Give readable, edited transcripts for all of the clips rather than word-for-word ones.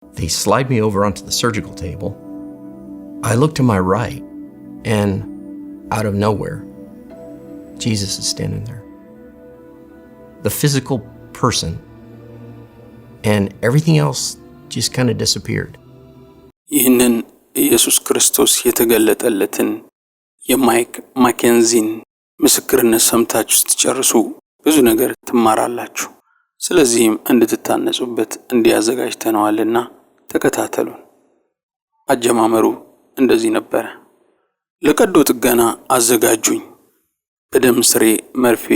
They slide me over onto the surgical table. I look to my right, and out of nowhere, Jesus is standing there. The physical person, and everything else just kind of disappeared. ይህንን ኢየሱስ ክርስቶስ የተገለጠለትን የማይክ ማኬንዚን ምስክርነት ሰምታችሁ ስትጨርሱ ብዙ ነገር ትማራላችሁ። ስለዚህም እንድትታነጹበት እንዲያዘጋጅተነዋልና ተከታተሉን። አጀማመሩ እንደዚህ ነበር። ለቀዶ ጥገና አዘጋጁኝ። በደም ስሬ መርፌ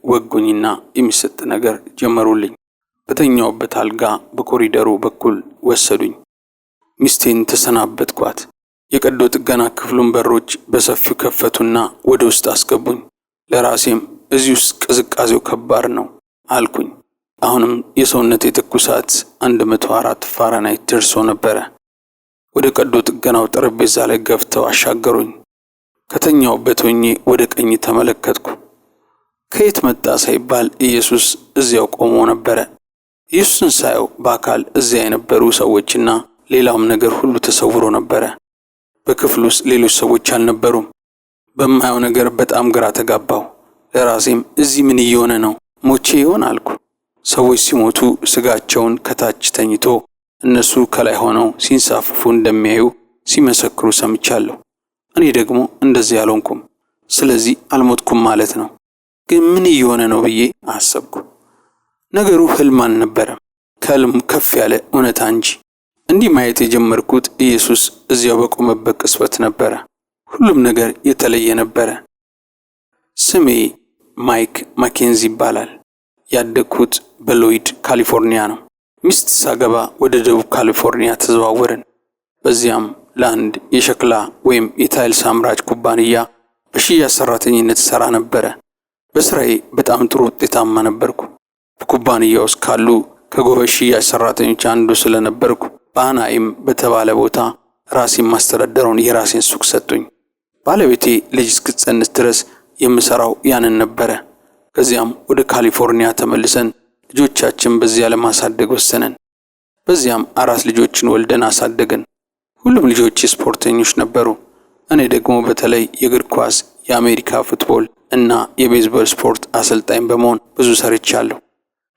ወጉኝና የሚሰጥ ነገር ጀመሩልኝ። በተኛውበት አልጋ በኮሪደሩ በኩል ወሰዱኝ። ሚስቴን ተሰናበትኳት። የቀዶ ጥገና ክፍሉን በሮች በሰፊው ከፈቱና ወደ ውስጥ አስገቡኝ። ለራሴም እዚህ ውስጥ ቅዝቃዜው ከባድ ነው አልኩኝ። አሁንም የሰውነቴ ትኩሳት 104 ፋራናይት ደርሶ ነበር። ወደ ቀዶ ጥገናው ጠረጴዛ ላይ ገፍተው አሻገሩኝ። ከተኛውበት ሆኜ ወደ ቀኝ ተመለከትኩ። ከየት መጣ ሳይባል ኢየሱስ እዚያው ቆሞ ነበር። ኢየሱስን ሳየው በአካል እዚያ የነበሩ ሰዎችና ሌላውም ነገር ሁሉ ተሰውሮ ነበር። በክፍሉ ውስጥ ሌሎች ሰዎች አልነበሩም። በማየው ነገር በጣም ግራ ተጋባሁ። ለራሴም እዚህ ምን እየሆነ ነው? ሞቼ ይሆን አልኩ። ሰዎች ሲሞቱ ስጋቸውን ከታች ተኝቶ እነሱ ከላይ ሆነው ሲንሳፈፉ እንደሚያዩ ሲመሰክሩ ሰምቻለሁ። እኔ ደግሞ እንደዚህ አልሆንኩም። ስለዚህ አልሞትኩም ማለት ነው። ግን ምን እየሆነ ነው ብዬ አሰብኩ። ነገሩ ህልም አልነበረም፣ ከህልም ከፍ ያለ እውነታ እንጂ። እንዲህ ማየት የጀመርኩት ኢየሱስ እዚያው በቆመበት ቅጽበት ነበር። ሁሉም ነገር የተለየ ነበር። ስሜ ማይክ ማኬንዚ ይባላል። ያደግኩት በሎይድ ካሊፎርኒያ ነው። ሚስት ሳገባ ወደ ደቡብ ካሊፎርኒያ ተዘዋወርን። በዚያም ለአንድ የሸክላ ወይም የታይልስ አምራች ኩባንያ በሽያጭ ሰራተኝነት ሰራ ነበር። በስራዬ በጣም ጥሩ ውጤታማ ነበርኩ። በኩባንያው ውስጥ ካሉ ከጎበዝ ሽያጭ ሰራተኞች አንዱ ስለነበርኩ በአናይም በተባለ ቦታ ራሴን ማስተዳደረውን የራሴን ሱቅ ሰጡኝ። ባለቤቴ ልጅ እስክትጸንስ ድረስ የምሰራው ያንን ነበር። ከዚያም ወደ ካሊፎርኒያ ተመልሰን ልጆቻችን በዚያ ለማሳደግ ወሰነን። በዚያም 4 ልጆችን ወልደን አሳደግን። ሁሉም ልጆች ስፖርተኞች ነበሩ። እኔ ደግሞ በተለይ የእግር ኳስ፣ የአሜሪካ ፉትቦል እና የቤዝቦል ስፖርት አሰልጣኝ በመሆን ብዙ ሰርቻለሁ።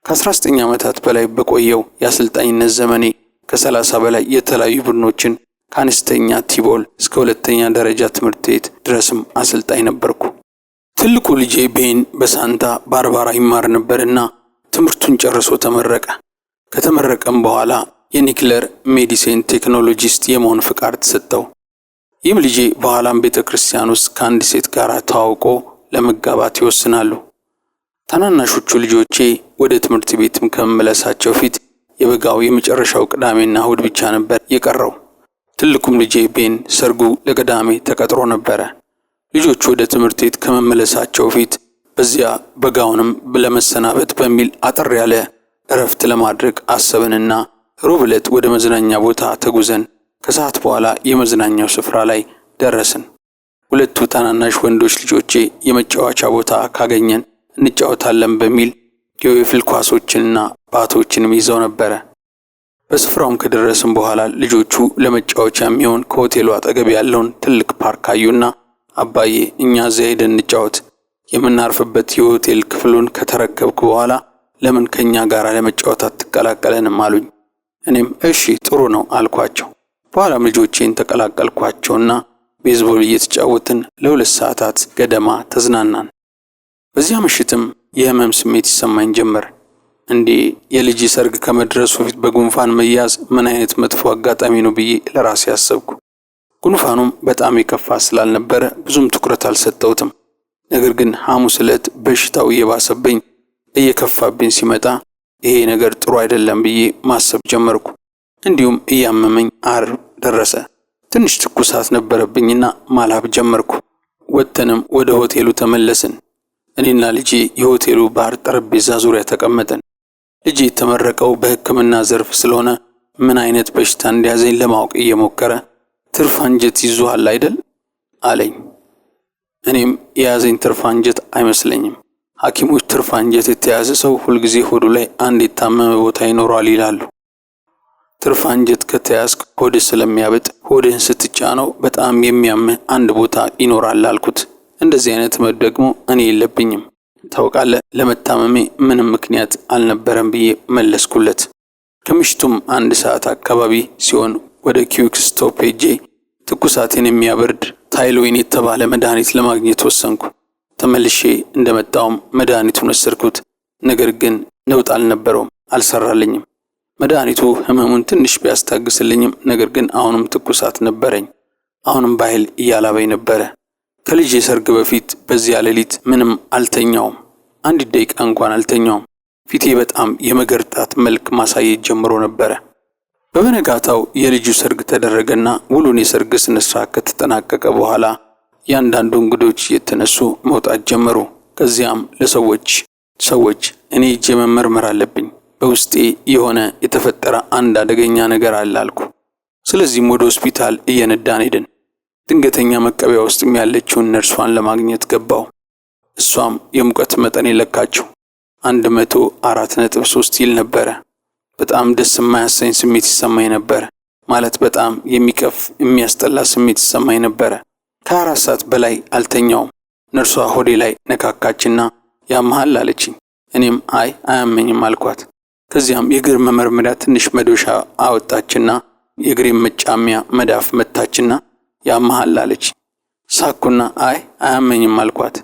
ከ19 ዓመታት በላይ በቆየው የአሰልጣኝነት ዘመኔ ከ30 በላይ የተለያዩ ቡድኖችን ከአነስተኛ ቲቦል እስከ 2ኛ ደረጃ ትምህርት ቤት ድረስም አሰልጣኝ ነበርኩ። ትልቁ ልጄ ቤን በሳንታ ባርባራ ይማር ነበርና ትምህርቱን ጨርሶ ተመረቀ። ከተመረቀም በኋላ የኒክለር ሜዲሲን ቴክኖሎጂስት የመሆን ፍቃድ ተሰጠው። ይህም ልጄ በኋላም ቤተክርስቲያን ውስጥ ከአንድ ሴት ጋር ተዋውቆ ለመጋባት ይወስናሉ። ታናናሾቹ ልጆቼ ወደ ትምህርት ቤትም ከመመለሳቸው ፊት የበጋው የመጨረሻው ቅዳሜና እሁድ ብቻ ነበር የቀረው። ትልቁም ልጄ ቤን ሰርጉ ለቅዳሜ ተቀጥሮ ነበር። ልጆቹ ወደ ትምህርት ቤት ከመመለሳቸው ፊት በዚያ በጋውንም ለመሰናበት በሚል አጠር ያለ እረፍት ለማድረግ አሰብንና ሮብ ዕለት ወደ መዝናኛ ቦታ ተጉዘን ከሰዓት በኋላ የመዝናኛው ስፍራ ላይ ደረስን። ሁለቱ ታናናሽ ወንዶች ልጆቼ የመጫወቻ ቦታ ካገኘን እንጫወታለን በሚል የወይፍል ኳሶችንና ባቶችንም ይዘው ነበር። በስፍራውም ከደረስን በኋላ ልጆቹ ለመጫወቻ የሚሆን ከሆቴሉ አጠገብ ያለውን ትልቅ ፓርክ አዩና አባዬ እኛ እዚያ ሄደን እንጫወት፣ የምናርፍበት የሆቴል ክፍሉን ከተረከብኩ በኋላ ለምን ከኛ ጋር ለመጫወት አትቀላቀለንም አሉኝ። እኔም እሺ ጥሩ ነው አልኳቸው። በኋላም ልጆቼን ተቀላቀልኳቸውና ቤዝቦል እየተጫወትን ለ2 ሰዓታት ገደማ ተዝናናን። በዚያ ምሽትም የህመም ስሜት ይሰማኝ ጀመር። እንዴ የልጅ ሰርግ ከመድረሱ ፊት በጉንፋን መያዝ ምን አይነት መጥፎ አጋጣሚ ነው ብዬ ለራሴ አሰብኩ። ጉንፋኑም በጣም የከፋ ስላልነበረ ብዙም ትኩረት አልሰጠሁትም። ነገር ግን ሐሙስ ዕለት በሽታው እየባሰብኝ እየከፋብኝ ሲመጣ ይሄ ነገር ጥሩ አይደለም ብዬ ማሰብ ጀመርኩ። እንዲሁም እያመመኝ ዓርብ ደረሰ። ትንሽ ትኩሳት ነበረብኝና ማላብ ጀመርኩ። ወጥተንም ወደ ሆቴሉ ተመለስን። እኔና ልጄ የሆቴሉ ባር ጠረጴዛ ዙሪያ ተቀመጠን። ልጄ የተመረቀው በሕክምና ዘርፍ ስለሆነ ምን አይነት በሽታ እንደያዘኝ ለማወቅ እየሞከረ ትርፍ አንጀት ይዟል አይደል አለኝ። እኔም የያዘኝ ትርፍ አንጀት አይመስለኝም። ሐኪሞች ትርፍ አንጀት የተያዘ ሰው ሁልጊዜ ሆዱ ላይ አንድ የታመመ ቦታ ይኖራል ይላሉ። ትርፍ አንጀት ከተያዝክ ሆድ ስለሚያብጥ ሆድህን ስትጫነው በጣም የሚያምህ አንድ ቦታ ይኖራል አልኩት። እንደዚህ አይነት ህመም ደግሞ እኔ የለብኝም። ታውቃለህ፣ ለመታመሜ ምንም ምክንያት አልነበረም ብዬ መለስኩለት። ከምሽቱም 1 ሰዓት አካባቢ ሲሆን ወደ ኪዊክ ስቶፕ ሄጄ ትኩሳቴን የሚያበርድ ታይሎይን የተባለ መድኃኒት ለማግኘት ወሰንኩ። ተመልሼ እንደመጣውም መድኃኒቱን ወሰድኩት። ነገር ግን ለውጥ አልነበረውም፣ አልሰራልኝም። መድኃኒቱ ህመሙን ትንሽ ቢያስታግስልኝም ነገር ግን አሁንም ትኩሳት ነበረኝ። አሁንም በኃይል እያላበኝ ነበረ። ከልጄ ሰርግ በፊት በዚያ ሌሊት ምንም አልተኛውም። 1 ደቂቃ እንኳን አልተኛውም። ፊቴ በጣም የመገርጣት መልክ ማሳየት ጀምሮ ነበረ። በበነጋታው የልጁ ሰርግ ተደረገና ውሉን የሰርግ ስነ ስርዓት ከተጠናቀቀ በኋላ ያንዳንዱ እንግዶች የተነሱ መውጣት ጀመሩ። ከዚያም ለሰዎች እኔ እጄ መመርመር አለብኝ፣ በውስጤ የሆነ የተፈጠረ አንድ አደገኛ ነገር አለ አልኩ። ስለዚህም ወደ ሆስፒታል እየነዳን ሄድን። ድንገተኛ መቀበያ ውስጥ ያለችውን ነርሷን ለማግኘት ገባው። እሷም የሙቀት መጠን ለካችው። 104.3 ይል ነበረ። በጣም ደስ የማያሰኝ ስሜት ይሰማኝ ነበር። ማለት በጣም የሚያስጠላ ስሜት ይሰማኝ ነበር። ከ4 ሰዓት በላይ አልተኛውም። ነርሷ ሆዴ ላይ ነካካችና ያመሃል አለችኝ። እኔም አያመኝም አልኳት። ከዚያም የእግር መመርመሪያ ትንሽ መዶሻ አወጣችና የእግሬን መጫሚያ መዳፍ መታችና ያመሃል አለችኝ። ሳኩና አያመኝም አልኳት።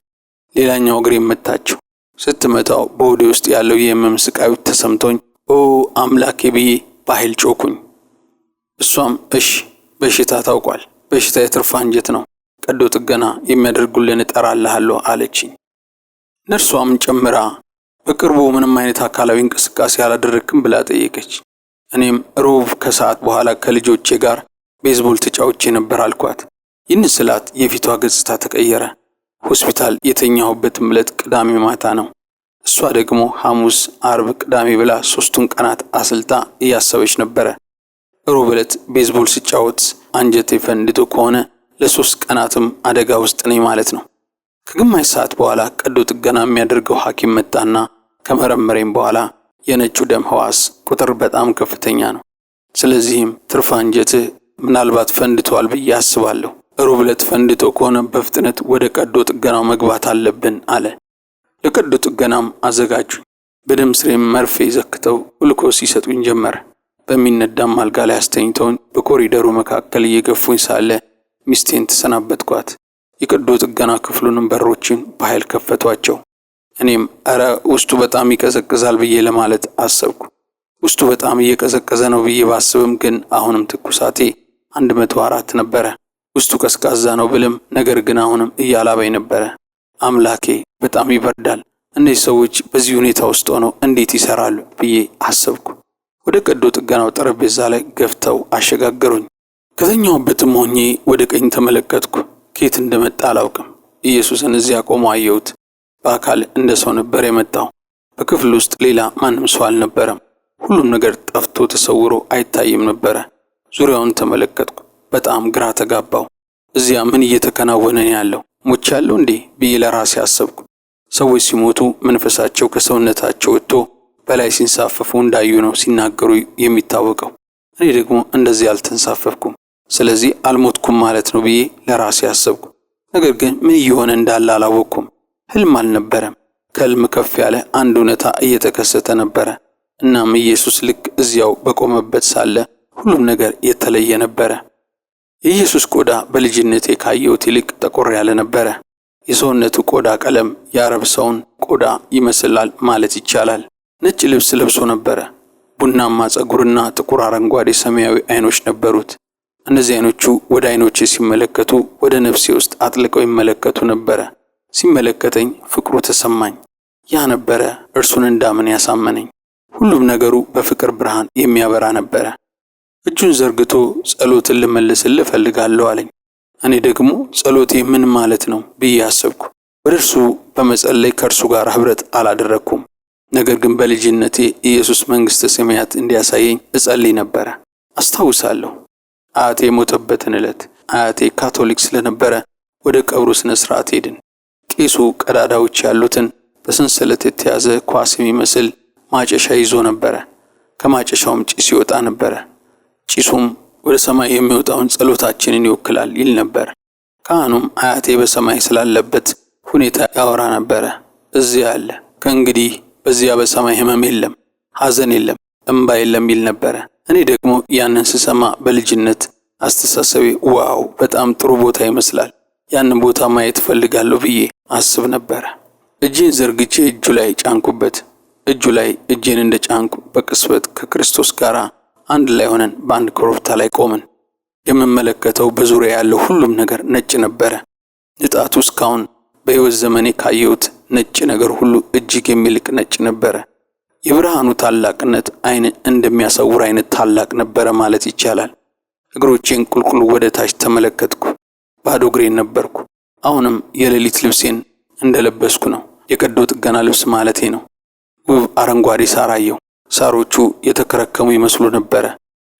ሌላኛው እግሬን መታችው። ስትመታው በሆዴ ውስጥ ያለው የህመም ስቃይ ተሰምቶኝ አምላኬ ብዬ በኃይል ጮኩኝ። እሷም እሺ በሽታ ታውቋል፣ በሽታ የትርፍ አንጀት ነው፣ ቀዶ ጥገና የሚያደርጉልን እጠራልሃለሁ አለችኝ። ነርሷም ጨምራ በቅርቡ ምንም አይነት አካላዊ እንቅስቃሴ አላደረክም ብላ ጠየቀች። እኔም ሮብ ከሰዓት በኋላ ከልጆቼ ጋር ቤዝቦል ተጫውቼ ነበር አልኳት። ይህን ስላት የፊቷ ገጽታ ተቀየረ። ሆስፒታል የተኛሁበት ዕለት ቅዳሜ ማታ ነው። እሷ ደግሞ ሐሙስ፣ አርብ፣ ቅዳሜ ብላ 3ቱን ቀናት አስልታ እያሰበች ነበረ። ሮብ ዕለት ቤዝቦል ሲጫወት አንጀቴ ፈንድቶ ከሆነ ለ3 ቀናትም አደጋ ውስጥ ነኝ ማለት ነው። ከግማሽ ሰዓት በኋላ ቀዶ ጥገና የሚያደርገው ሐኪም መጣና ከመረመረኝ በኋላ የነጩ ደም ህዋስ ቁጥር በጣም ከፍተኛ ነው። ስለዚህም ትርፍ አንጀትህ ምናልባት ፈንድቷል ብዬ አስባለሁ። ሮብ ዕለት ፈንድቶ ከሆነ በፍጥነት ወደ ቀዶ ጥገናው መግባት አለብን አለ። ለቀዶ ጥገናም አዘጋጁኝ። በደም ስሬም መርፌ ዘክተው ግሉኮስ ይሰጡኝ ጀመረ። በሚነዳም አልጋ ላይ አስተኝተውኝ በኮሪደሩ መካከል እየገፉኝ ሳለ ሚስቴን ተሰናበትኳት። የቀዶ ጥገና ክፍሉንም በሮችን በኃይል ከፈቷቸው። እኔም ውስጡ በጣም ይቀዘቅዛል ብዬ ለማለት አሰብኩ። ውስጡ በጣም እየቀዘቀዘ ነው ብዬ ባስብም ግን አሁንም ትኩሳቴ 104 ነበረ። ውስጡ ቀዝቃዛ ነው ብልም ነገር ግን አሁንም እያላበኝ ነበረ። አምላኬ በጣም ይበርዳል። እነዚህ ሰዎች በዚህ ሁኔታ ውስጥ ሆነው እንዴት ይሰራሉ ብዬ አሰብኩ። ወደ ቀዶ ጥገናው ጠረጴዛ ላይ ገፍተው አሸጋገሩኝ። ከተኛሁበትም ሆኜ ወደ ቀኝ ተመለከትኩ። ከየት እንደመጣ አላውቅም። ኢየሱስን እዚያ ቆሞ አየሁት። በአካል እንደ ሰው ነበር የመጣው። በክፍል ውስጥ ሌላ ማንም ሰው አልነበረም። ሁሉም ነገር ጠፍቶ ተሰውሮ አይታይም ነበረ። ዙሪያውን ተመለከትኩ። በጣም ግራ ተጋባው። እዚያ ምን እየተከናወነ ነው ያለው? ሞቻለሁ እንዴ ብዬ ለራሴ አሰብኩ። ሰዎች ሲሞቱ መንፈሳቸው ከሰውነታቸው ወጥቶ በላይ ሲንሳፈፉ እንዳዩ ነው ሲናገሩ የሚታወቀው። እኔ ደግሞ እንደዚህ አልተንሳፈፍኩም። ስለዚህ አልሞትኩም ማለት ነው ብዬ ለራሴ አሰብኩ። ነገር ግን ምን እየሆነ እንዳለ አላወቅኩም። ህልም አልነበረም። ከህልም ከፍ ያለ አንድ እውነታ እየተከሰተ ነበረ። እናም ኢየሱስ ልክ እዚያው በቆመበት ሳለ ሁሉም ነገር የተለየ ነበረ። የኢየሱስ ቆዳ በልጅነቴ ካየሁት ይልቅ ጠቆር ያለ ነበረ። የሰውነቱ ቆዳ ቀለም የአረብ ሰውን ቆዳ ይመስላል ማለት ይቻላል። ነጭ ልብስ ለብሶ ነበረ። ቡናማ ጸጉርና ጥቁር አረንጓዴ ሰማያዊ አይኖች ነበሩት። እነዚህ አይኖቹ ወደ አይኖቼ ሲመለከቱ ወደ ነፍሴ ውስጥ አጥልቀው ይመለከቱ ነበረ። ሲመለከተኝ ፍቅሩ ተሰማኝ። ያ ነበረ እርሱን እንዳምን ያሳመነኝ። ሁሉም ነገሩ በፍቅር ብርሃን የሚያበራ ነበረ። እጁን ዘርግቶ ጸሎትን ልመልስልህ እፈልጋለሁ አለኝ። እኔ ደግሞ ጸሎቴ ምን ማለት ነው ብዬ አሰብኩ። ወደ እርሱ በመጸለይ ከእርሱ ጋር ህብረት አላደረኩም። ነገር ግን በልጅነቴ ኢየሱስ መንግሥተ ሰማያት እንዲያሳየኝ እጸልይ ነበረ። አስታውሳለሁ አያቴ የሞተበትን ዕለት። አያቴ ካቶሊክ ስለነበረ ወደ ቀብሩ ስነ ስርዓት ሄድን። ቄሱ ቀዳዳዎች ያሉትን በሰንሰለት የተያዘ ኳስ የሚመስል ማጨሻ ይዞ ነበረ። ከማጨሻውም ጭስ ይወጣ ነበረ። ጭሱም ወደ ሰማይ የሚወጣውን ጸሎታችንን ይወክላል ይል ነበር። ካህኑም አያቴ በሰማይ ስላለበት ሁኔታ ያወራ ነበረ። እዚያ አለ፣ ከእንግዲህ በዚያ በሰማይ ህመም የለም፣ ሐዘን የለም፣ እንባ የለም ይል ነበረ። እኔ ደግሞ ያንን ስሰማ በልጅነት አስተሳሰቤ ዋው በጣም ጥሩ ቦታ ይመስላል፣ ያንን ቦታ ማየት ፈልጋለሁ ብዬ አስብ ነበረ። እጄን ዘርግቼ እጁ ላይ ጫንኩበት። እጁ ላይ እጄን እንደ ጫንኩ በቅስበት ከክርስቶስ ጋር አንድ ላይ ሆነን በአንድ ኮረብታ ላይ ቆምን። የምመለከተው በዙሪያ ያለው ሁሉም ነገር ነጭ ነበረ። ንጣቱ እስካሁን በሕይወት ዘመኔ ካየሁት ነጭ ነገር ሁሉ እጅግ የሚልቅ ነጭ ነበረ። የብርሃኑ ታላቅነት ዓይን እንደሚያሳውር አይነት ታላቅ ነበረ ማለት ይቻላል። እግሮቼን ቁልቁል ወደ ታች ተመለከትኩ። ባዶ እግሬን ነበርኩ። አሁንም የሌሊት ልብሴን እንደለበስኩ ነው። የቀዶ ጥገና ልብስ ማለቴ ነው። ውብ አረንጓዴ ሳር አየሁ። ሳሮቹ የተከረከሙ ይመስሉ ነበረ።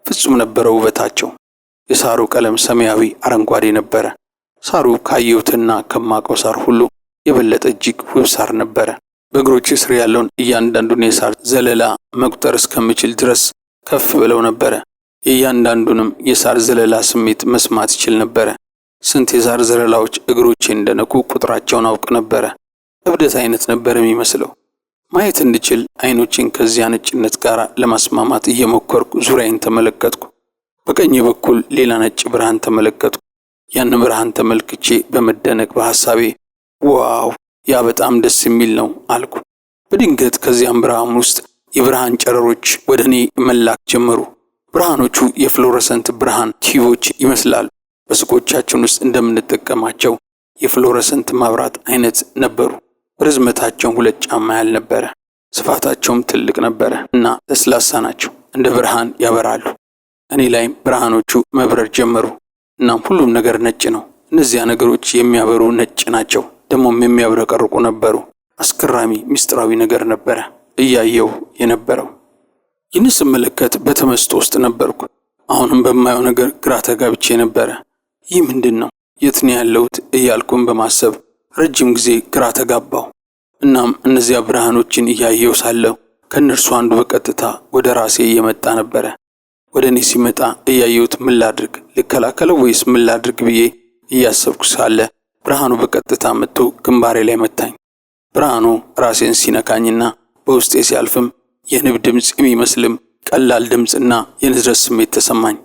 ፍጹም ነበረ ውበታቸው። የሳሩ ቀለም ሰማያዊ አረንጓዴ ነበረ። ሳሩ ካየሁትና ከማውቀው ሳር ሁሉ የበለጠ እጅግ ውብ ሳር ነበረ። በእግሮቼ ስር ያለውን እያንዳንዱን የሳር ዘለላ መቁጠር እስከምችል ድረስ ከፍ ብለው ነበረ። የእያንዳንዱንም የሳር ዘለላ ስሜት መስማት ይችል ነበረ። ስንት የሳር ዘለላዎች እግሮቼ እንደነኩ ቁጥራቸውን አውቅ ነበረ። እብደት አይነት ነበር የሚመስለው። ማየት እንድችል አይኖቼን ከዚያ ነጭነት ጋር ለማስማማት እየሞከርኩ ዙሪያዬን ተመለከትኩ። በቀኝ በኩል ሌላ ነጭ ብርሃን ተመለከትኩ። ያን ብርሃን ተመልክቼ በመደነቅ በሐሳቤ ዋው ያ በጣም ደስ የሚል ነው አልኩ። በድንገት ከዚያም ብርሃን ውስጥ የብርሃን ጨረሮች ወደ እኔ መላክ ጀመሩ። ብርሃኖቹ የፍሎረሰንት ብርሃን ቲዩቦች ይመስላሉ። በሱቆቻችን ውስጥ እንደምንጠቀማቸው የፍሎረሰንት ማብራት አይነት ነበሩ። ርዝመታቸውም 2 ጫማ ያህል ነበረ። ስፋታቸውም ትልቅ ነበረ እና ለስላሳ ናቸው። እንደ ብርሃን ያበራሉ። እኔ ላይም ብርሃኖቹ መብረር ጀመሩ። እናም ሁሉም ነገር ነጭ ነው። እነዚያ ነገሮች የሚያበሩ ነጭ ናቸው፣ ደግሞም የሚያብረቀርቁ ነበሩ። አስገራሚ ምስጢራዊ ነገር ነበረ እያየው የነበረው። ይህን ስመለከት በተመስጦ ውስጥ ነበርኩ። አሁንም በማየው ነገር ግራ ተጋብቼ ነበረ። ይህ ምንድን ነው? የት ነው ያለሁት እያልኩም በማሰብ ረጅም ጊዜ ግራ ተጋባው። እናም እነዚያ ብርሃኖችን እያየው ሳለሁ ከእነርሱ አንዱ በቀጥታ ወደ ራሴ እየመጣ ነበረ። ወደ እኔ ሲመጣ እያየሁት ምን ላድርግ፣ ልከላከለው ወይስ ምን ላድርግ ብዬ እያሰብኩ ሳለ ብርሃኑ በቀጥታ መጥቶ ግንባሬ ላይ መታኝ። ብርሃኑ ራሴን ሲነካኝና በውስጤ ሲያልፍም የንብ ድምፅ የሚመስልም ቀላል ድምፅና የንዝረት ስሜት ተሰማኝ።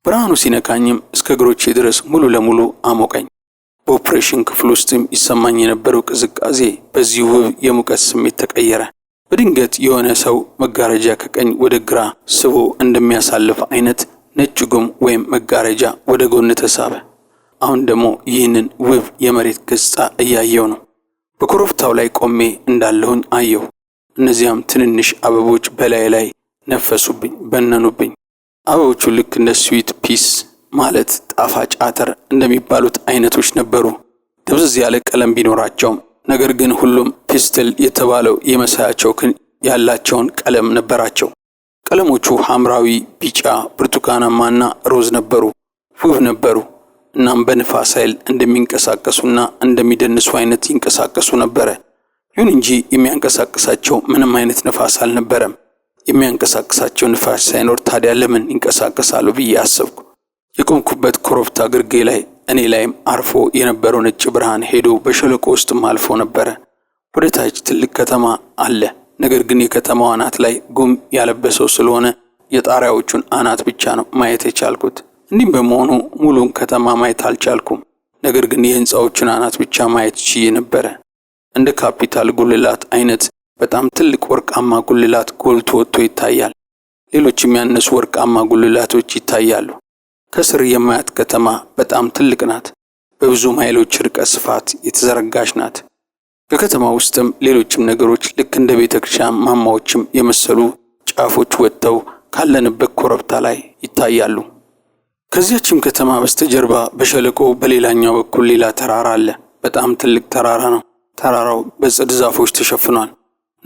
ብርሃኑ ሲነካኝም እስከ እግሮቼ ድረስ ሙሉ ለሙሉ አሞቀኝ። በኦፕሬሽን ክፍል ውስጥም ይሰማኝ የነበረው ቅዝቃዜ በዚህ ውብ የሙቀት ስሜት ተቀየረ። በድንገት የሆነ ሰው መጋረጃ ከቀኝ ወደ ግራ ስቦ እንደሚያሳልፍ አይነት ነጭ ጉም ወይም መጋረጃ ወደ ጎን ተሳበ። አሁን ደግሞ ይህንን ውብ የመሬት ገጽታ እያየው ነው። በኮረብታው ላይ ቆሜ እንዳለሁኝ አየሁ። እነዚያም ትንንሽ አበቦች በላይ ላይ ነፈሱብኝ፣ በነኑብኝ። አበቦቹ ልክ እንደ ስዊት ፒስ ማለት ጣፋጭ አተር እንደሚባሉት አይነቶች ነበሩ። ደብዘዝ ያለ ቀለም ቢኖራቸውም ነገር ግን ሁሉም ፒስትል የተባለው የመሳያቸው ክን ያላቸውን ቀለም ነበራቸው። ቀለሞቹ ሐምራዊ፣ ቢጫ፣ ብርቱካናማና ሮዝ ነበሩ። ውብ ነበሩ። እናም በንፋስ ኃይል እንደሚንቀሳቀሱና እንደሚደንሱ አይነት ይንቀሳቀሱ ነበረ። ይሁን እንጂ የሚያንቀሳቅሳቸው ምንም አይነት ንፋስ አልነበረም። የሚያንቀሳቅሳቸው ንፋስ ሳይኖር ታዲያ ለምን ይንቀሳቀሳሉ ብዬ አሰብኩ። የቆምኩበት ኮረብታ ግርጌ ላይ እኔ ላይም አርፎ የነበረው ነጭ ብርሃን ሄዶ በሸለቆ ውስጥም አልፎ ነበረ። ወደ ታች ትልቅ ከተማ አለ። ነገር ግን የከተማው አናት ላይ ጉም ያለበሰው ስለሆነ የጣሪያዎቹን አናት ብቻ ነው ማየት የቻልኩት። እንዲህም በመሆኑ ሙሉን ከተማ ማየት አልቻልኩም። ነገር ግን የህንጻዎቹን አናት ብቻ ማየት ችዬ ነበረ። እንደ ካፒታል ጉልላት አይነት በጣም ትልቅ ወርቃማ ጉልላት ጎልቶ ወጥቶ ይታያል። ሌሎችም ያነሱ ወርቃማ ጉልላቶች ይታያሉ። ከስር የማያት ከተማ በጣም ትልቅ ናት። በብዙ ማይሎች ርቀት ስፋት የተዘረጋች ናት። ከከተማ ውስጥም ሌሎችም ነገሮች ልክ እንደ ቤተክርስቲያን ማማዎችም የመሰሉ ጫፎች ወጥተው ካለንበት ኮረብታ ላይ ይታያሉ። ከዚያችም ከተማ በስተጀርባ በሸለቆ በሌላኛው በኩል ሌላ ተራራ አለ። በጣም ትልቅ ተራራ ነው። ተራራው በጽድ ዛፎች ተሸፍኗል።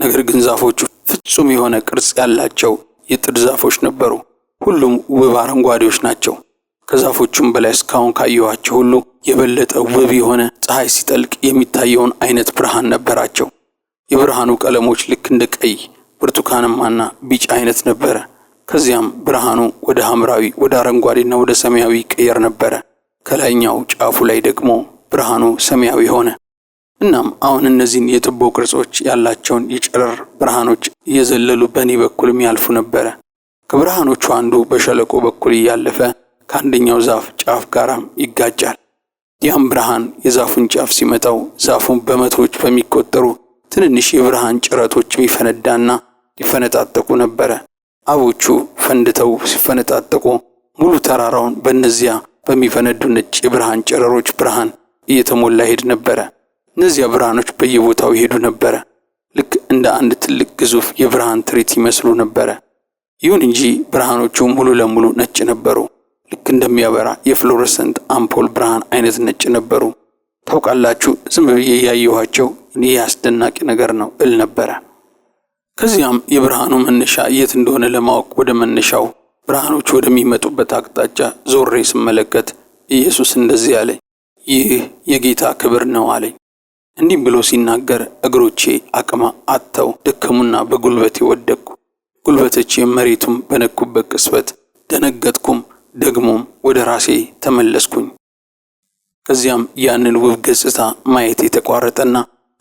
ነገር ግን ዛፎቹ ፍጹም የሆነ ቅርጽ ያላቸው የጥድ ዛፎች ነበሩ። ሁሉም ውብ አረንጓዴዎች ናቸው። ከዛፎቹም በላይ እስካሁን ካየኋቸው ሁሉ የበለጠ ውብ የሆነ ፀሐይ ሲጠልቅ የሚታየውን አይነት ብርሃን ነበራቸው። የብርሃኑ ቀለሞች ልክ እንደ ቀይ፣ ብርቱካናማና ቢጫ አይነት ነበረ። ከዚያም ብርሃኑ ወደ ሐምራዊ፣ ወደ አረንጓዴና ወደ ሰማያዊ ቀየር ነበረ። ከላይኛው ጫፉ ላይ ደግሞ ብርሃኑ ሰማያዊ ሆነ። እናም አሁን እነዚህን የትቦ ቅርጾች ያላቸውን የጨረር ብርሃኖች እየዘለሉ በእኔ በኩልም ያልፉ ነበረ። ከብርሃኖቹ አንዱ በሸለቆ በኩል እያለፈ ከአንደኛው ዛፍ ጫፍ ጋራም ይጋጫል። ያም ብርሃን የዛፉን ጫፍ ሲመታው ዛፉን በመቶዎች በሚቆጠሩ ትንንሽ የብርሃን ጭረቶች ይፈነዳና ሊፈነጣጠቁ ነበረ። አበቦቹ ፈንድተው ሲፈነጣጠቁ ሙሉ ተራራውን በእነዚያ በሚፈነዱ ነጭ የብርሃን ጨረሮች ብርሃን እየተሞላ ሄድ ነበረ። እነዚያ ብርሃኖች በየቦታው ይሄዱ ነበረ። ልክ እንደ አንድ ትልቅ ግዙፍ የብርሃን ትርኢት ይመስሉ ነበረ። ይሁን እንጂ ብርሃኖቹ ሙሉ ለሙሉ ነጭ ነበሩ። ልክ እንደሚያበራ የፍሎረሰንት አምፖል ብርሃን አይነት ነጭ ነበሩ። ታውቃላችሁ፣ ዝም ብዬ ያየኋቸው ይህ አስደናቂ ነገር ነው እል ነበረ። ከዚያም የብርሃኑ መነሻ የት እንደሆነ ለማወቅ ወደ መነሻው ብርሃኖቹ ወደሚመጡበት አቅጣጫ ዞሬ ስመለከት ኢየሱስ እንደዚህ አለኝ፣ ይህ የጌታ ክብር ነው አለኝ። እንዲህ ብሎ ሲናገር እግሮቼ አቅም አጥተው ደከሙና በጉልበቴ ወደቅኩ። ጉልበቶቼ መሬቱም በነኩበት ቅጽበት ደነገጥኩም፣ ደግሞም ወደ ራሴ ተመለስኩኝ። ከዚያም ያንን ውብ ገጽታ ማየት የተቋረጠና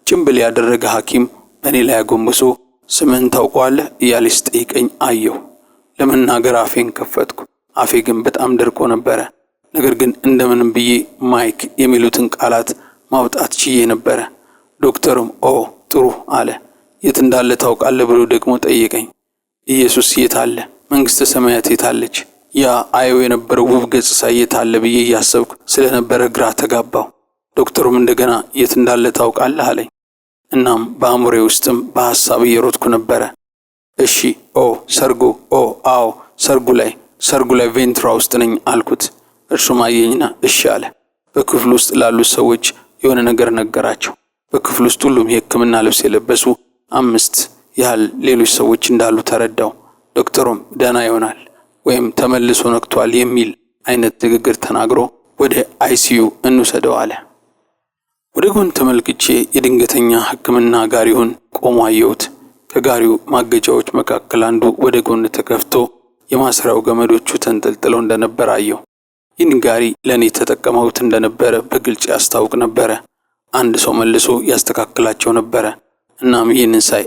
ጭምብል ያደረገ ሐኪም በእኔ ላይ አጎንብሶ ስምህን ታውቀዋለህ እያለ ሲጠይቀኝ አየሁ። ለመናገር አፌን ከፈትኩ። አፌ ግን በጣም ደርቆ ነበረ። ነገር ግን እንደምንም ብዬ ማይክ የሚሉትን ቃላት ማውጣት ችዬ ነበረ። ዶክተሩም ኦ ጥሩ አለ። የት እንዳለ ታውቃለህ ብሎ ደግሞ ጠየቀኝ። ኢየሱስ የት አለ? መንግሥተ ሰማያት የት አለች? ያ አየው የነበረው ውብ ገጽታ የት አለ ብዬ እያሰብኩ ስለነበረ ግራ ተጋባሁ። ዶክተሩም እንደገና የት እንዳለ ታውቃለህ አለኝ። እናም በአእምሮዬ ውስጥም በሐሳብ እየሮጥኩ ነበረ። እሺ፣ ሰርጉ፣ አዎ ሰርጉ ላይ ቬንትራ ውስጥ ነኝ አልኩት። እርሱም አየኝና እሺ አለ። በክፍሉ ውስጥ ላሉት ሰዎች የሆነ ነገር ነገራቸው። በክፍሉ ውስጥ ሁሉም የሕክምና ልብስ የለበሱ 5 ያህል ሌሎች ሰዎች እንዳሉ ተረዳው። ዶክተሩም ደህና ይሆናል ወይም ተመልሶ ነክቷል የሚል አይነት ንግግር ተናግሮ ወደ አይሲዩ እንውሰደው አለ። ወደ ጎን ተመልክቼ የድንገተኛ ሕክምና ጋሪውን ቆሞ አየሁት። ከጋሪው ማገጃዎች መካከል አንዱ ወደ ጎን ተከፍቶ የማሰሪያው ገመዶቹ ተንጠልጥለው እንደነበር አየሁ። ይህን ጋሪ ለእኔ ተጠቀመውት እንደነበረ በግልጽ ያስታውቅ ነበረ። አንድ ሰው መልሶ ያስተካክላቸው ነበረ። እናም ይህንን ሳይ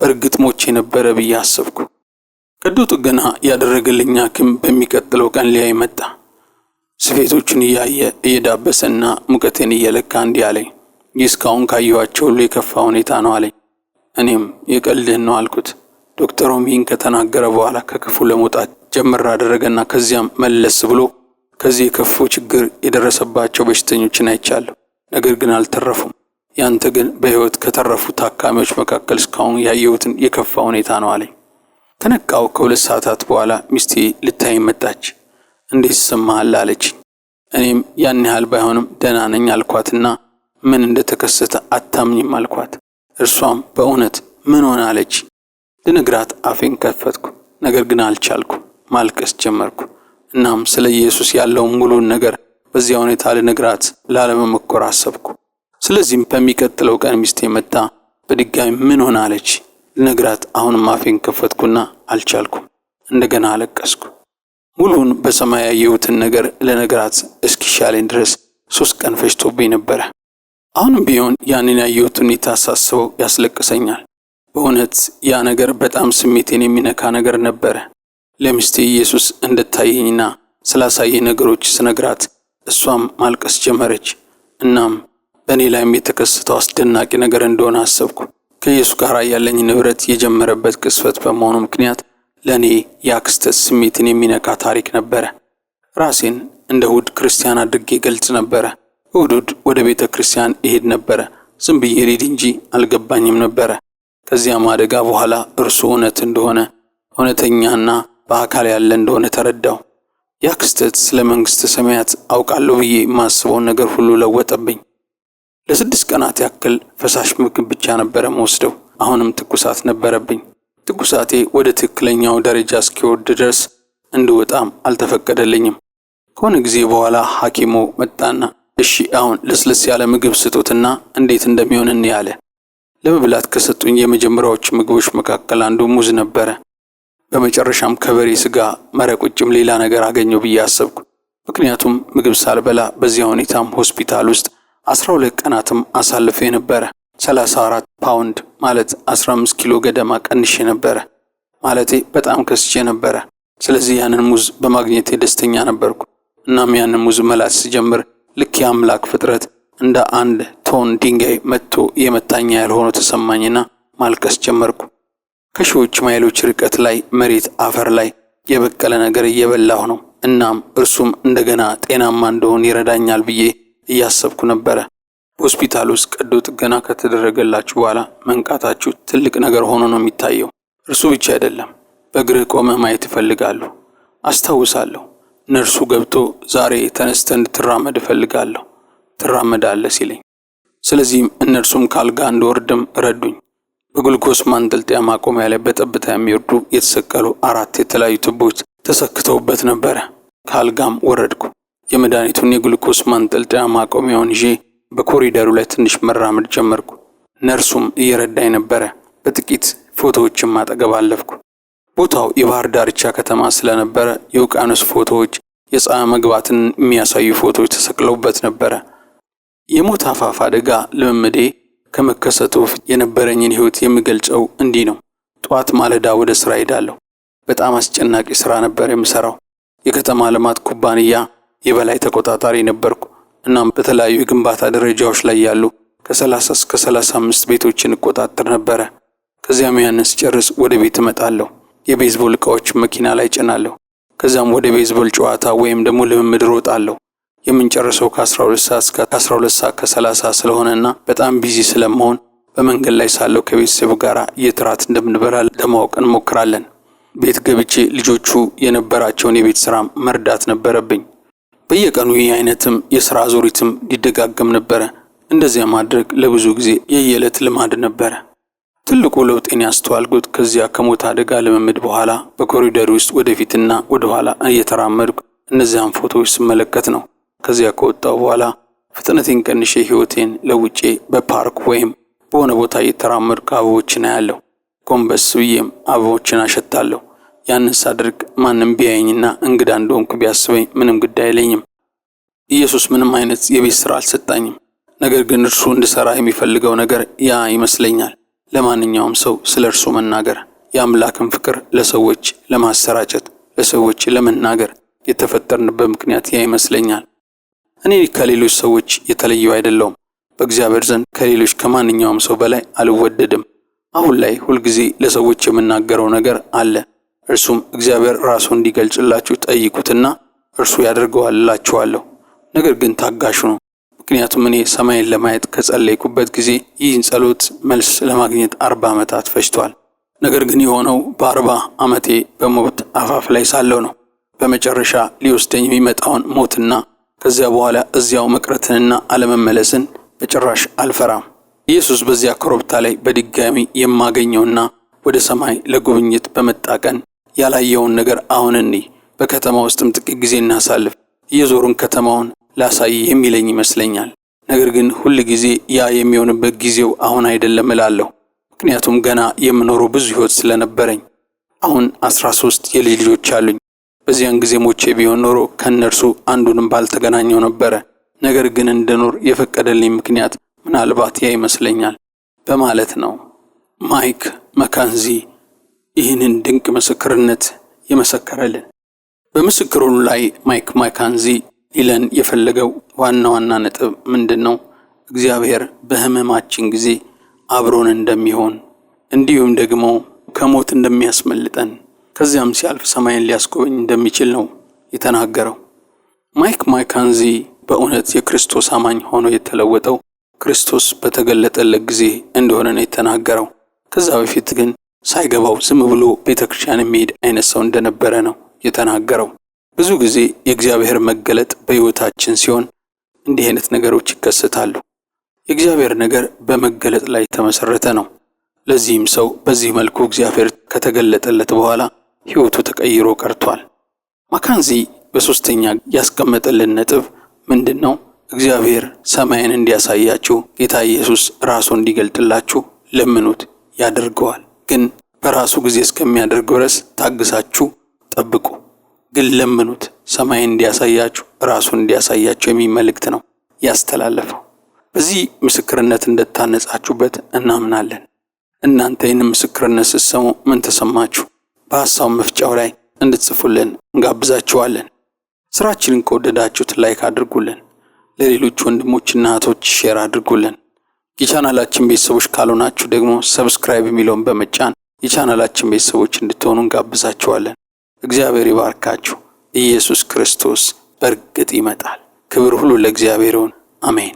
እርግጥ ሞቼ ነበረ ብዬ አሰብኩ። ቀዶ ጥገና ያደረገልኝ ሐኪም በሚቀጥለው ቀን ሊያይ መጣ። ስፌቶቹን እያየ እየዳበሰና ሙቀቴን እየለካ እንዲህ አለኝ፣ ይህ እስካሁን ካየኋቸው ሁሉ የከፋ ሁኔታ ነው አለኝ። እኔም የቀልድህን ነው አልኩት። ዶክተሩም ይህን ከተናገረ በኋላ ከክፍሉ ለመውጣት ጀመር አደረገና ከዚያም መለስ ብሎ ከዚህ የከፉ ችግር የደረሰባቸው በሽተኞችን አይቻለሁ፣ ነገር ግን አልተረፉም። ያንተ ግን በሕይወት ከተረፉ ታካሚዎች መካከል እስካሁን ያየሁትን የከፋ ሁኔታ ነው አለኝ። ከነቃው ከ2 ሰዓታት በኋላ ሚስቴ ልታይ መጣች። እንዴት ይሰማሃል አለችኝ። እኔም ያን ያህል ባይሆንም ደህና ነኝ አልኳትና ምን እንደተከሰተ አታምኝም አልኳት። እርሷም በእውነት ምን ሆነ አለች። ልነግራት አፌን ከፈትኩ፣ ነገር ግን አልቻልኩ። ማልቀስ ጀመርኩ። እናም ስለ ኢየሱስ ያለውን ሙሉን ነገር በዚያ ሁኔታ ልነግራት ላለመሞከር አሰብኩ። ስለዚህም በሚቀጥለው ቀን ሚስቴ መጣ። በድጋሚ ምን ሆነ አለች። ልነግራት አሁንም አፌን ከፈትኩና አልቻልኩም። እንደገና አለቀስኩ። ሙሉን በሰማይ ያየሁትን ነገር ለነገራት እስኪሻለኝ ድረስ 3 ቀን ፈጅቶብኝ ነበረ። አሁንም ቢሆን ያንን ያየሁት ሁኔታ ሳስበው ያስለቅሰኛል። በእውነት ያ ነገር በጣም ስሜቴን የሚነካ ነገር ነበረ። ለሚስቴ ኢየሱስ እንደታየኝና ስላሳየ ነገሮች ስነግራት እሷም ማልቀስ ጀመረች። እናም በእኔ ላይም የተከሰተው አስደናቂ ነገር እንደሆነ አሰብኩ። ከኢየሱስ ጋር ያለኝ ንብረት የጀመረበት ቅስፈት በመሆኑ ምክንያት ለእኔ ያ ክስተት ስሜትን የሚነካ ታሪክ ነበረ። ራሴን እንደ እሑድ ክርስቲያን አድርጌ ገልጽ ነበረ። እሑድ ወደ ቤተ ክርስቲያን እሄድ ነበረ። ዝም ብዬ ልሂድ እንጂ አልገባኝም ነበረ። ከዚያም አደጋ በኋላ እርሱ እውነት እንደሆነ እውነተኛና በአካል ያለ እንደሆነ ተረዳው። ያ ክስተት ስለ መንግሥተ ሰማያት አውቃለሁ ብዬ የማስበውን ነገር ሁሉ ለወጠብኝ። ለ6 ቀናት ያክል ፈሳሽ ምግብ ብቻ ነበረ መወስደው። አሁንም ትኩሳት ነበረብኝ። ትኩሳቴ ወደ ትክክለኛው ደረጃ እስኪወርድ ድረስ እንድወጣም አልተፈቀደልኝም። ከሆነ ጊዜ በኋላ ሐኪሙ መጣና እሺ አሁን ለስለስ ያለ ምግብ ስጡትና እንዴት እንደሚሆን እንያለ። ለመብላት ከሰጡኝ የመጀመሪያዎች ምግቦች መካከል አንዱ ሙዝ ነበረ። በመጨረሻም ከበሬ ስጋ መረቅ ውጭም ሌላ ነገር አገኘው ብዬ አሰብኩ። ምክንያቱም ምግብ ሳልበላ በዚያ ሁኔታም ሆስፒታል ውስጥ 12 ቀናትም አሳልፌ ነበረ። 34 ፓውንድ ማለት 15 ኪሎ ገደማ ቀንሼ ነበረ። ማለቴ በጣም ከስቼ ነበረ። ስለዚህ ያንን ሙዝ በማግኘቴ ደስተኛ ነበርኩ። እናም ያንን ሙዝ መላስ ሲጀምር ልክ የአምላክ ፍጥረት እንደ አንድ ቶን ድንጋይ መጥቶ የመታኛ ያልሆነ ተሰማኝና ማልቀስ ጀመርኩ። ከሺዎች ማይሎች ርቀት ላይ መሬት አፈር ላይ የበቀለ ነገር እየበላሁ ነው። እናም እርሱም እንደገና ጤናማ እንደሆን ይረዳኛል ብዬ እያሰብኩ ነበረ። ሆስፒታል ውስጥ ቀዶ ጥገና ከተደረገላችሁ በኋላ መንቃታችሁ ትልቅ ነገር ሆኖ ነው የሚታየው። እርሱ ብቻ አይደለም፣ በእግርህ ቆመህ ማየት እፈልጋለሁ። አስታውሳለሁ ነርሱ ገብቶ ዛሬ ተነስተህ እንድትራመድ እፈልጋለሁ ትራመዳለህ ሲለኝ። ስለዚህም እነርሱም ካልጋ እንድወርድም ረዱኝ። በግሉኮስ ማንጠልጠያ ማቆሚያ ላይ በጠብታ የሚወርዱ የተሰቀሉ 4 የተለያዩ ቱቦች ተሰክተውበት ነበረ። ካልጋም ወረድኩ። የመድኃኒቱን የግሉኮስ ማንጠልጠያ ማቆሚያውን ይዤ በኮሪደሩ ላይ ትንሽ መራመድ ጀመርኩ። ነርሱም እየረዳኝ ነበረ። በጥቂት ፎቶዎችም አጠገብ አለፍኩ። ቦታው የባህር ዳርቻ ከተማ ስለነበረ የውቅያኖስ ፎቶዎች፣ የፀሐይ መግባትን የሚያሳዩ ፎቶዎች ተሰቅለውበት ነበረ። የሞት አፋፍ አደጋ ልምምዴ ከመከሰቱ በፊት የነበረኝን ህይወት የሚገልጸው እንዲህ ነው። ጠዋት ማለዳ ወደ ስራ ሄዳለሁ። በጣም አስጨናቂ ስራ ነበር የምሰራው። የከተማ ልማት ኩባንያ የበላይ ተቆጣጣሪ ነበርኩ። እናም በተለያዩ የግንባታ ደረጃዎች ላይ ያሉ ከ30 እስከ 35 ቤቶችን እቆጣጠር ነበረ። ከዚያም ያንን ስጨርስ ወደ ቤት እመጣለሁ። የቤዝቦል እቃዎች መኪና ላይ ጭናለሁ። ከዛም ወደ ቤዝቦል ጨዋታ ወይም ደግሞ ልምምድ ሮጣለሁ። የምንጨርሰው ከ12 ሰዓት እስከ 12 ሰዓት ከ30 ስለሆነና በጣም ቢዚ ስለመሆን በመንገድ ላይ ሳለው ከቤተሰብ ጋር የትራት እንደምንበላ ለማወቅ እንሞክራለን። ቤት ገብቼ ልጆቹ የነበራቸውን የቤት ስራ መርዳት ነበረብኝ። በየቀኑ ይህ አይነትም የሥራ ዙሪትም ሊደጋገም ነበረ። እንደዚያ ማድረግ ለብዙ ጊዜ የየዕለት ልማድ ነበረ። ትልቁ ለውጤን ያስተዋልኩት ከዚያ ከሞት አደጋ ልምምድ በኋላ በኮሪደር ውስጥ ወደፊትና ወደ ኋላ እየተራመድኩ እነዚያን ፎቶዎች ስመለከት ነው። ከዚያ ከወጣው በኋላ ፍጥነቴን ቀንሼ ህይወቴን ለውጬ በፓርክ ወይም በሆነ ቦታ እየተራመድኩ አበቦችን አያለሁ። ጎንበስ ብዬም አበቦችን አሸታለሁ። ያንን ሳደርግ ማንም ቢያየኝና እንግዳ እንደሆንኩ ቢያስበኝ ምንም ጉዳይ አይለኝም። ኢየሱስ ምንም አይነት የቤት ስራ አልሰጣኝም። ነገር ግን እርሱ እንድሰራ የሚፈልገው ነገር ያ ይመስለኛል። ለማንኛውም ሰው ስለ እርሱ መናገር፣ የአምላክን ፍቅር ለሰዎች ለማሰራጨት፣ ለሰዎች ለመናገር የተፈጠርንበት ምክንያት ያ ይመስለኛል። እኔ ከሌሎች ሰዎች የተለየው አይደለሁም። በእግዚአብሔር ዘንድ ከሌሎች ከማንኛውም ሰው በላይ አልወደድም። አሁን ላይ ሁልጊዜ ለሰዎች የምናገረው ነገር አለ። እርሱም እግዚአብሔር ራሱ እንዲገልጽላችሁ ጠይቁትና እርሱ ያደርገዋል እላችኋለሁ። ነገር ግን ታጋሹ ነው። ምክንያቱም እኔ ሰማይን ለማየት ከጸለይኩበት ጊዜ ይህን ጸሎት መልስ ለማግኘት 40 ዓመታት ፈጅቷል። ነገር ግን የሆነው በ40 ዓመቴ በሞት አፋፍ ላይ ሳለሁ ነው። በመጨረሻ ሊወስደኝ የሚመጣውን ሞትና ከዚያ በኋላ እዚያው መቅረትንና አለመመለስን በጭራሽ አልፈራም። ኢየሱስ በዚያ ኮረብታ ላይ በድጋሚ የማገኘውና ወደ ሰማይ ለጉብኝት በመጣ ቀን ያላየውን ነገር አሁን እንይ። በከተማ ውስጥም ጥቂት ጊዜ እናሳልፍ፣ እየዞሩን ከተማውን ላሳይ የሚለኝ ይመስለኛል። ነገር ግን ሁል ጊዜ ያ የሚሆንበት ጊዜው አሁን አይደለም እላለሁ። ምክንያቱም ገና የምኖረው ብዙ ህይወት ስለነበረኝ። አሁን 13 የልጅ ልጆች አሉኝ። በዚያን ጊዜ ሞቼ ቢሆን ኖሮ ከነርሱ አንዱንም ባልተገናኘው ነበረ። ነገር ግን እንድኖር የፈቀደልኝ ምክንያት ምናልባት ያ ይመስለኛል በማለት ነው ማይክ ማካንዚ ይህንን ድንቅ ምስክርነት የመሰከረልን። በምስክሩ ላይ ማይክ ማካንዚ ሊለን የፈለገው ዋና ነጥብ ምንድነው? እግዚአብሔር በህመማችን ጊዜ አብሮን እንደሚሆን እንዲሁም ደግሞ ከሞት እንደሚያስመልጠን ከዚያም ሲያልፍ ሰማይን ሊያስጎበኝ እንደሚችል ነው የተናገረው። ማይክ ማካንዚ በእውነት የክርስቶስ አማኝ ሆኖ የተለወጠው ክርስቶስ በተገለጠለት ጊዜ እንደሆነ ነው የተናገረው። ከዛ በፊት ግን ሳይገባው ዝም ብሎ ቤተክርስቲያን የሚሄድ አይነት ሰው እንደነበረ ነው የተናገረው። ብዙ ጊዜ የእግዚአብሔር መገለጥ በህይወታችን ሲሆን እንዲህ አይነት ነገሮች ይከሰታሉ። የእግዚአብሔር ነገር በመገለጥ ላይ ተመሰረተ ነው። ለዚህም ሰው በዚህ መልኩ እግዚአብሔር ከተገለጠለት በኋላ ህይወቱ ተቀይሮ ቀርቷል። ማካንዚ በሶስተኛ ያስቀመጠልን ነጥብ ምንድነው? እግዚአብሔር ሰማይን እንዲያሳያችሁ ጌታ ኢየሱስ ራሱ እንዲገልጥላችሁ ለምኑት ያደርገዋል። ግን በራሱ ጊዜ እስከሚያደርገው ድረስ ታግሳችሁ ጠብቁ። ግን ለምኑት፣ ሰማይ እንዲያሳያችሁ፣ ራሱን እንዲያሳያችሁ የሚል መልእክት ነው ያስተላለፈው። በዚህ ምስክርነት እንደታነጻችሁበት እናምናለን። እናንተ ይህን ምስክርነት ስትሰሙ ምን ተሰማችሁ? በሐሳብ መፍጫው ላይ እንድትጽፉልን እንጋብዛችኋለን። ስራችንን ከወደዳችሁት ላይክ አድርጉልን። ለሌሎች ወንድሞችና እህቶች ሼር አድርጉልን። የቻናላችን ቤተሰቦች ካልሆናችሁ ደግሞ ሰብስክራይብ የሚለውን በመጫን የቻናላችን ቤተሰቦች እንድትሆኑ እንጋብዛችኋለን። እግዚአብሔር ይባርካችሁ። ኢየሱስ ክርስቶስ በእርግጥ ይመጣል። ክብር ሁሉ ለእግዚአብሔር ይሁን። አሜን።